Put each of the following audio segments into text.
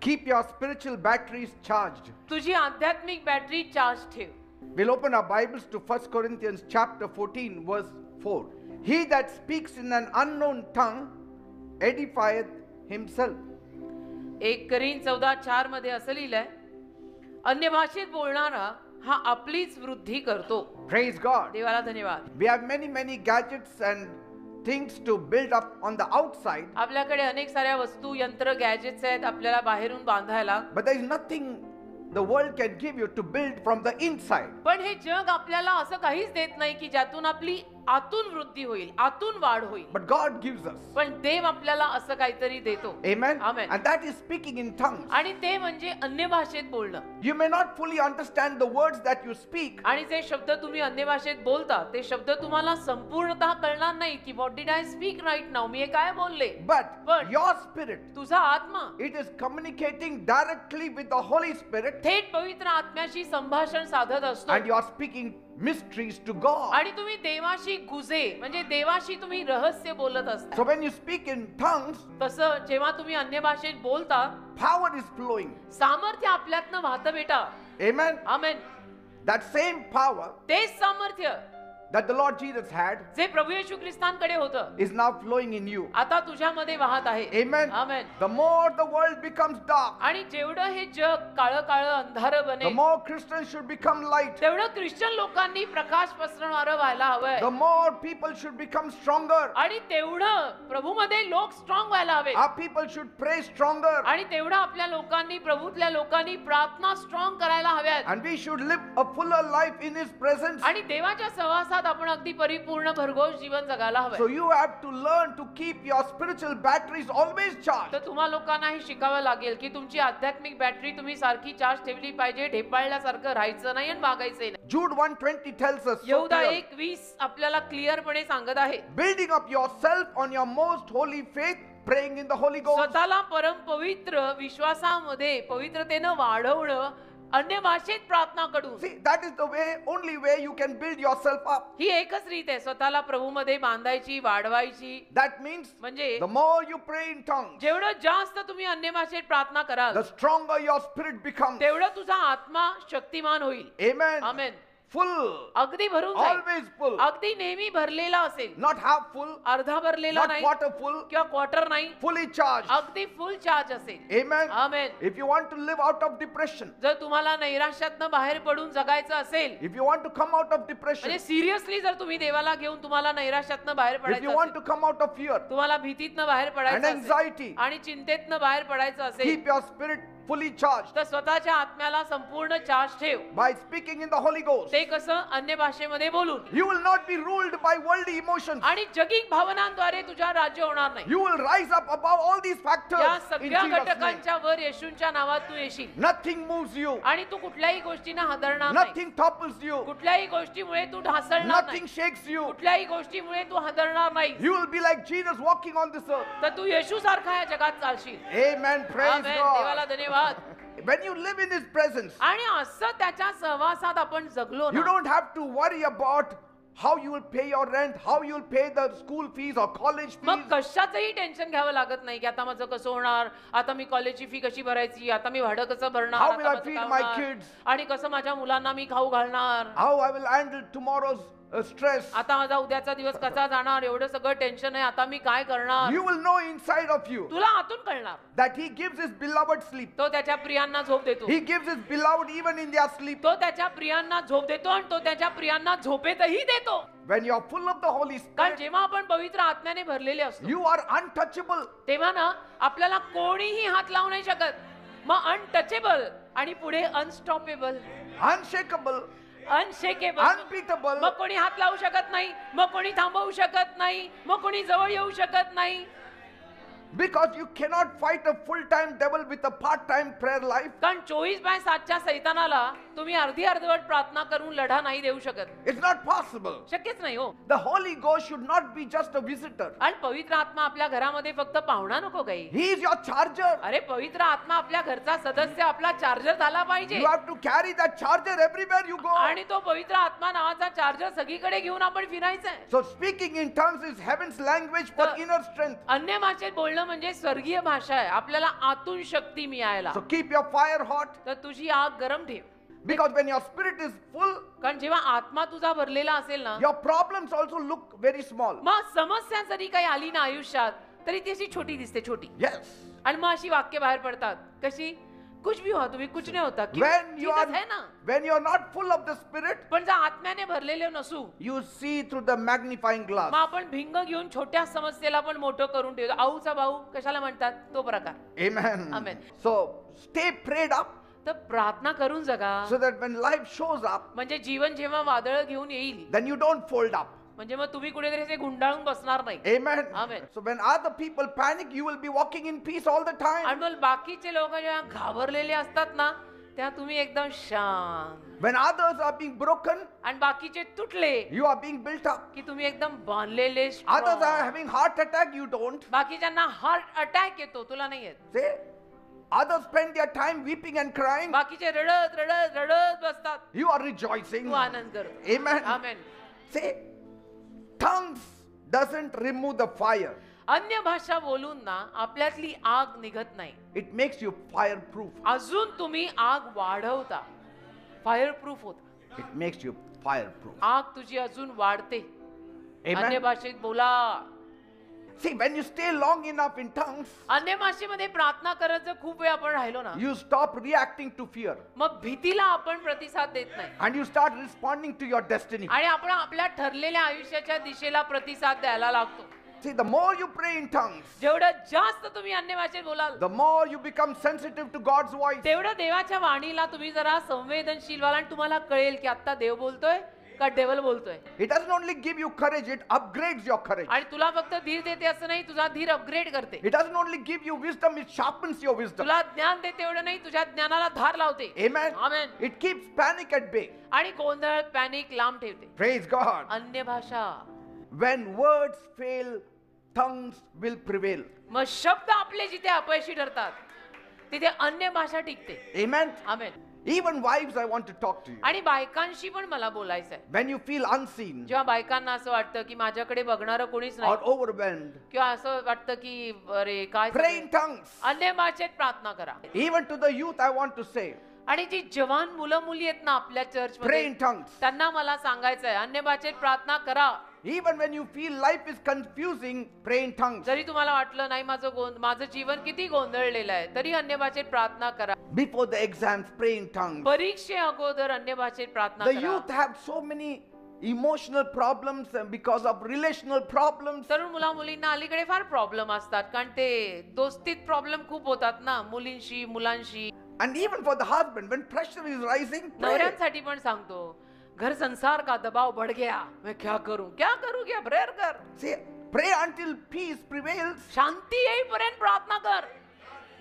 Keep your spiritual batteries charged. तुझी आध्यात्मिक battery charge ठेव. We'll open our Bibles to 1 Corinthians chapter 14 verse 4. He that speaks in an unknown tongue edifieth himself. 1 Koरीन 14:4 मध्ये असं लिहिलंय, अन्य भाषेत बोलणारा हा आपलीच वृद्धी करतो. Praise God. देवाला धन्यवाद. We have many gadgets and things to build up on the outside. आपल्याकडे अनेक साऱ्या वस्तू, यंत्र, गॅजेट्स आहेत आपल्याला बाहेरून बांधायला. But there is nothing the world can give you to build from the inside. पण हे जग आपल्याला असं काहीच देत नाही की ज्यातून आपली आतून वृद्धी होईल, आतून वाढ होईल. But God gives us. पण देव आपल्याला असं काहीतरी देतो. Amen. Amen. And that is speaking in tongues. आणि ते म्हणजे अन्य भाषेत बोलणं. You may not fully understand the words that you speak. आणि जे शब्द तुम्ही अन्य भाषेत बोलता ते शब्द तुम्हाला संपूर्णतः कळणार नाही की what did I speak right now, मी हे काय बोलले. But your spirit, तुझा आत्मा, it is communicating directly with the Holy Spirit. थेट पवित्र आत्म्याशी संभाषण साधत असतो. And you are speaking mysteries to God. आणि तुम्ही देवाशी गुजे म्हणजे देवाशी तुम्ही रहस्य बोलत असता. So when you speak in tongues, तसं जेव्हा तुम्ही अन्य भाषेत बोलता, power is flowing. सामर्थ्य आपल्यातनं वाहतं बेटा. Amen. Amen. That same power तेच सामर्थ्य that the Lord Jesus had जे प्रभू येशू ख्रिस्तांकडे होतं is now flowing in you. आता तुझ्यामध्ये वाहत आहे. Amen. Amen. The more the world becomes dark, आणि जेवढं हे जग काळं काळं अंधार the बनेल, more Christians should become light. तेवढं ख्रिश्चन लोकांनी प्रकाश पसरवणारं व्हायला हवंय. The more people should become stronger. आणि तेवढं प्रभूमध्ये लोक स्ट्रॉंग व्हायला हवे. Our people should pray stronger. आणि तेवढं आपल्या लोकांनी, प्रभूतल्या लोकांनी प्रार्थना स्ट्रॉंग करायला हव्यात. And we should live a fuller life in His presence. आणि देवाच्या सहवासात आपण अगदी परिपूर्ण भरघोस जीवन जगायला हवं. So you have to learn to keep your spiritual batteries always charged. तर तुम्हा लोकांना हे शिकावं लागेल की तुमची आध्यात्मिक बॅटरी तुम्ही सारखी चार्ज ठेवली पाहिजे. ढेपाळल्यासारखं राहायचं नाही आणि वागायचं नाही. Jude 1:20 tells us so यहूदा clearly. 1:20 आपल्याला क्लिअरपणे सांगत आहे, Building up yourself on your most holy faith, praying in the Holy Ghost. स्वतःला परम पवित्र विश्वासामध्ये पवित्रतेनं वाढवणं, अन्य भाषेत प्रार्थना करून. See, that is the way, only way you can build yourself up. ही एकच रीत आहे स्वतःला प्रभूमध्ये बांधायची, वाढवायची. That means म्हणजे the more you pray in tongues, जेवढं जास्त तुम्ही अन्य भाषेत प्रार्थना कराल, the stronger your spirit becomes. तेवढं तुझा आत्मा शक्तिमान होईल. Amen. आमेन. Full. अगदी भरून जाईल. Always full. अगदी नेहमी भरलेला असेल. Not half full. अर्धा भरलेला Not नाही quarter full. किंवा क्वार्टर नाही, Fully charged. अगदी फुल चार्ज असेल. Amen. Amen. If you want to live out of depression, जर तुम्हाला नैराश्यातनं बाहेर पडून जगायचं असेल, if you want to come out of depression, म्हणजे सिरियसली जर तुम्ही देवाला घेऊन तुम्हाला नैराश्यातनं बाहेर if you पडायचं want असेल, to come out of fear तुम्हाला भीतीतनं बाहेर and पडायचं असेल anxiety, आणि चिंतेतनं बाहेर पडायचं असेल, keep your spirit fully charged तर स्वतःच्या आत्म्याला संपूर्ण चार्ज ठेव. by speaking in the Holy Ghost. ते कसं? अन्य भाषेमध्ये बोलून. You will not be ruled by worldly emotions. आणि जगिक भावनांद्वारे तुझ्या राज्य होणार नाही. You will rise up above all these factors या in सगळ्या Jesus' name. घटकांच्या वर येशूंच्या नावात तू येशील. Nothing moves you. आणि तू कुठल्याही गोष्टीने हादरणार नाही. Nothing topples you. कुठल्याही गोष्टीमुळे तू ढासळणार नाही. Nothing shakes you. कुठल्याही गोष्टीमुळे तू हादरणार नाही. You will be like Jesus walking on this earth. तर तू येशू सारखा या जगात चालशील. Amen. Praise आमेन. देवाला God. धन्यवाद. When you live in His presence, आणि असं त्याच्या सहवासात आपण जगलो you ना, don't have to worry about how you will pay your rent, how you will pay the school fees or college मग fees. कशाचंही टेन्शन घ्यावं लागत नाही की आता माझं कसं होणार, आता मी कॉलेजची फी कशी भरायची, आता मी भाडं कसं भरणार, How आता will I माझं feed काय my होणार? kids? आणि कसं माझ्या मुलांना मी खाऊ घालणार, How I will handle tomorrow's stress. आता माझा उद्याचा दिवस कसा जाणार, एवढं सगळं टेन्शन आहे, आता मी काय करणार. You will know inside of you तुला आतून कळणार that He gives His beloved sleep. तो त्याच्या प्रियांना झोप देतो. He gives His beloved even in their sleep. तो त्याच्या प्रियांना झोप देतो आणि तो त्याच्या प्रियांना झोपेतही देतो. When you are full of the Holy कारण Spirit, जेव्हा आपण पवित्र आत्म्याने भरलेले असतो you are untouchable. तेव्हा ना आपल्याला कोणीही हात लावू नाही शकत. मग अनटचेबल आणि पुढे अनस्टॉपेबल, Unshakable. अनशेकेबल. Unbeatable. मग कोणी हात लावू शकत नाही, मग कोणी थांबवू शकत नाही, मग कोणी जवळ येऊ शकत नाही. Because you cannot fight a full-time devil with a part-time prayer life. कारण 24/7च्या सैतानाला तुम्ही अर्धी अर्धवट प्रार्थना करून लढा नाही देऊ शकत. It's not possible. शक्यच नाही हो. The Holy Ghost should not be just a visitor. आणि पवित्र आत्मा आपल्या घरामध्ये फक्त पाहुणा नको काही. He is your charger. अरे पवित्र आत्मा आपल्या घरचा सदस्य, आपला चार्जर झाला पाहिजे. You have to carry that charger everywhere you go. आणि तो पवित्र आत्मा नावाचा चार्जर सगळीकडे घेऊन आपण फिरायचं आहे. So speaking in tongues is heaven's language for inner strength. अन्य भाषेत बोलणं बोलणं म्हणजे स्वर्गीय भाषा आहे, आपल्याला आतून शक्ती मिळायला. So keep your fire hot, तर तुझी आग गरम ठेव, because when your spirit is full, कारण जेव्हा आत्मा तुझा भरलेला असेल ना, your problems also look very small. मग समस्या जरी काही आली ना आयुष्यात तरी ती अशी छोटी दिसते, छोटी. Yes. आणि मग अशी वाक्य बाहेर पडतात, कशी? कुछ भी हो तुम्ही कुछ नाही होता, When you Jesus है ना. when you are not full of the spirit, पण जर आत्म्याने भरलेले नसू, you see through the magnifying glass. मग आपण भिंग घेऊन छोट्या समस्येला पण मोठं करून ठेवतो. आऊचा भाऊ कशाला म्हणतात, तो प्रकार. Amen. Amen. So stay prayed up, तर प्रार्थना करून जगा, so that when life shows up, म्हणजे जीवन जेव्हा वादळ घेऊन येईल, then you don't fold up. म्हणजे मग तुम्ही कुठेतरी असे गुंडाळून बसणार नाही. Amen. Amen. So when other people panic, you will be walking in peace all the time. आणि मग बाकीचे लोक जेव्हा घाबरलेले असतात ना, तेव्हा तुम्ही एकदम शांत. When others are being broken, आणि बाकीचे तुटले you are being built up. की तुम्ही एकदम बांधलेले, Others strong. are having heart attack, you don't. बाकीच्यांना हार्ट अटॅक येतो, तुला नाही येत. See? Others spend their time weeping and crying. बाकीचे रडत रडत रडत बसतात, You are rejoicing. तू आनंद करतो. Amen. Amen. See? Tongues doesn't remove the fire. अन्य भाषा बोलून ना आपल्यातली आग निघत नाही, It makes you fireproof. अजून तुम्ही आग वाढवता, फायर प्रूफ होता. It makes you fireproof. आग तुझी अजून वाढते. अन्य Amen. भाषेत बोला. See, when you stay long enough in tongues, अन्य भाषेमध्ये प्रार्थना करत जर खूप वेळ आपण राहिलो ना, you stop reacting to fear मग भीतीला आपण प्रतिसाद देत नाही and you start responding to your destiny. आणि आपण आपल्या ठरलेल्या आयुष्याच्या दिशेला प्रतिसाद द्यायला लागतो. See, the more you pray in tongues, जेवढं जास्त तुम्ही अन्य भाषेत बोलाल, the more you become sensitive to God's voice. तेवढं देवाच्या वाणीला तुम्ही जरा संवेदनशील व्हाल आणि तुम्हाला कळेल की आता देव बोलतोय का डेव्हल बोलतोय. It doesn't only give you courage, it upgrades your courage. आणि तुला फक्त धीर देते असं नाही, तुझा धीर अपग्रेड करते. It doesn't only give you wisdom, it sharpens your wisdom. तुला ज्ञान देते एवढं नाही, तुझ्या ज्ञानाला धार लावते. Amen. Amen. It keeps panic at bay. आणि गोंधळ पॅनिक लांब ठेवते. Praise God. अन्य भाषा. When words fail, tongues will prevail. मग शब्द आपले जिथे अपयशी ठरतात तिथे अन्य भाषा टिकते. Amen. Amen. Even wives, I want to talk to you. आणि बायकांशी पण मला बोलायचं आहे. When you feel unseen जेव्हा बायकांना असं वाटतं की माझ्याकडे बघणारं कोणीच or नाही, overwhelmed, किंवा असं वाटतं की अरे काय pray सगळं- in tongues. अन्य भाषेत प्रार्थना करा. Even to the youth, I want to say, आणि जी जवान मुलं मुली आहेत ना आपल्या चर्च pray मध्ये, in tongues. त्यांना मला सांगायचं आहे, अन्य भाषेत प्रार्थना करा. Even when you feel life is confusing, pray in tongues. जरी तुम्हाला वाटलं नाही माझं जीवन किती गोंधळलेलं आहे, तरी अन्य भाषेत प्रार्थना करा. Before the exams, pray in tongues. परीक्षे अगोदर अन्य भाषेत प्रार्थना The करा. youth have so many emotional problems and because of relational problems. तरुण मुला मुलींना अलीकडे फार प्रॉब्लेम असतात, कारण ते दोस्तीत प्रॉब्लेम खूप होतात ना, मुलींशी मुलांशी. And even for the husband, when pressure is rising, pray. नवऱ्यांसाठी पण सांगतो, घर संसार का दबाव बढ़ गया, मैं क्या करूं क्या प्रेयर कर. See, pray until peace prevails. शांती येईपर्यंत प्रार्थना कर.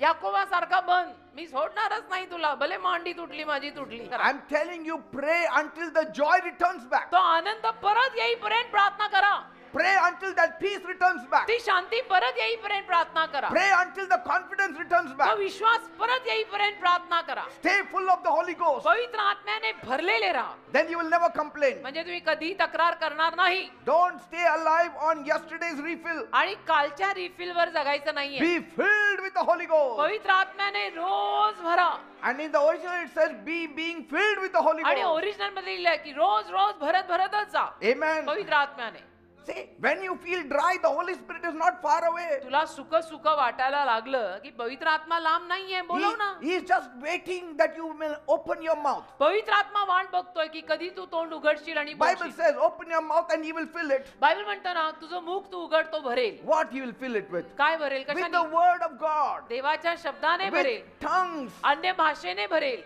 याकोबा सारखा बन, मी सोडणारच नाही तुला, भले मांडी तुटली माझी तुटली. I'm telling you, pray until the joy returns back. तो आनंद परत येईपर्यंत प्रार्थना करा. Pray until that peace returns back. ती शांती परत येईपर्यंत प्रार्थना करा. Pray until the confidence returns तो back. विश्वास परत येईपर्यंत प्रार्थना करा. Stay full of the Holy Ghost. पवित्र आत्म्याने भरलेले राहा, Then you will never complain. म्हणजे तुम्ही कधी तक्रार करणार नाही. Don't stay alive on yesterday's refill. आणि कालच्या रिफिल वर जगायचं नाहीये. Be filled with the Holy Ghost. पवित्र आत्म्याने रोज भरा. And in the original it says, be being filled with the Holy आणि Ghost. ओरिजिनल मध्ये लिहिलंय की रोज रोज भरतच जा Amen. पवित्र आत्म्याने. See, when you feel dry, the Holy Spirit is not far away. तुला सुख वाटायला लागलं की पवित्र आत्मा लांब नाहीये, बोलव ना. He is just waiting that you will open your mouth. पवित्र आत्मा वाट बघतोय की कधी तू तोंड उघडशील आणि Bible बोलशील. says, open your mouth and He will fill it. Bible म्हणतो ना, तुझं मुख तू उघड तो भरेल. What He will fill it with? काय भरेल? With the कशाने? word of God. देवाच्या शब्दाने भरेल, With tongues. अन्य भाषेने भरेल.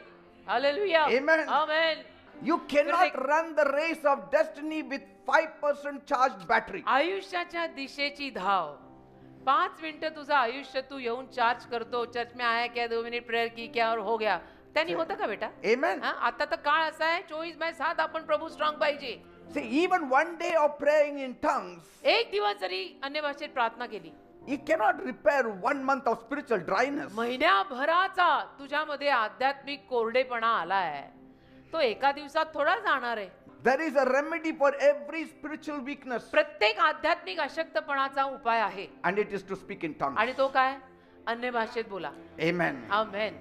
Hallelujah. Amen. Amen. You cannot run the race of destiny with 5% charged battery. आयुष्याच्या दिशेची धाव 5 मिनिटं तुझं आयुष्य तू येऊन चार्ज करतो, चर्च में आया क्या 2 मिनिट प्रेयर की क्या और हो गया, त्यांनी होतं का बेटा? Amen. हा, आता तर काळ असा आहे 24/7 आपण प्रभू स्ट्रॉंग पाहिजे. See, even one day of praying in tongues, एक दिवस जरी अन्य भाषेत प्रार्थना केली, it cannot repair 1 month of spiritual dryness. महिन्याभराचा तुझ्यामध्ये आध्यात्मिक कोरडेपणा आलाय, तो एका दिवसात थोडा जाणार आहे. There is a remedy for every spiritual weakness, प्रत्येक आध्यात्मिक अशक्तपणाचा उपाय आहे and it is to speak in tongues. आणि तो काय? अन्य भाषेत बोला. Amen. Amen.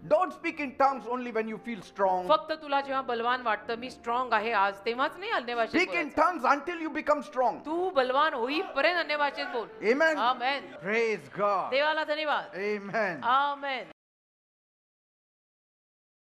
Don't speak in tongues only when you feel strong. फक्त तुला जेव्हा बलवान वाटतं मी स्ट्रॉंग आहे आज तेव्हाच नाही अन्य भाषेत Speak in बोलायचं. tongues until you become strong. तू बलवान होईपर्यंत अन्य भाषेत बोल. Amen. आमेन. Praise God. देवाला धन्यवाद. Amen. आमेन.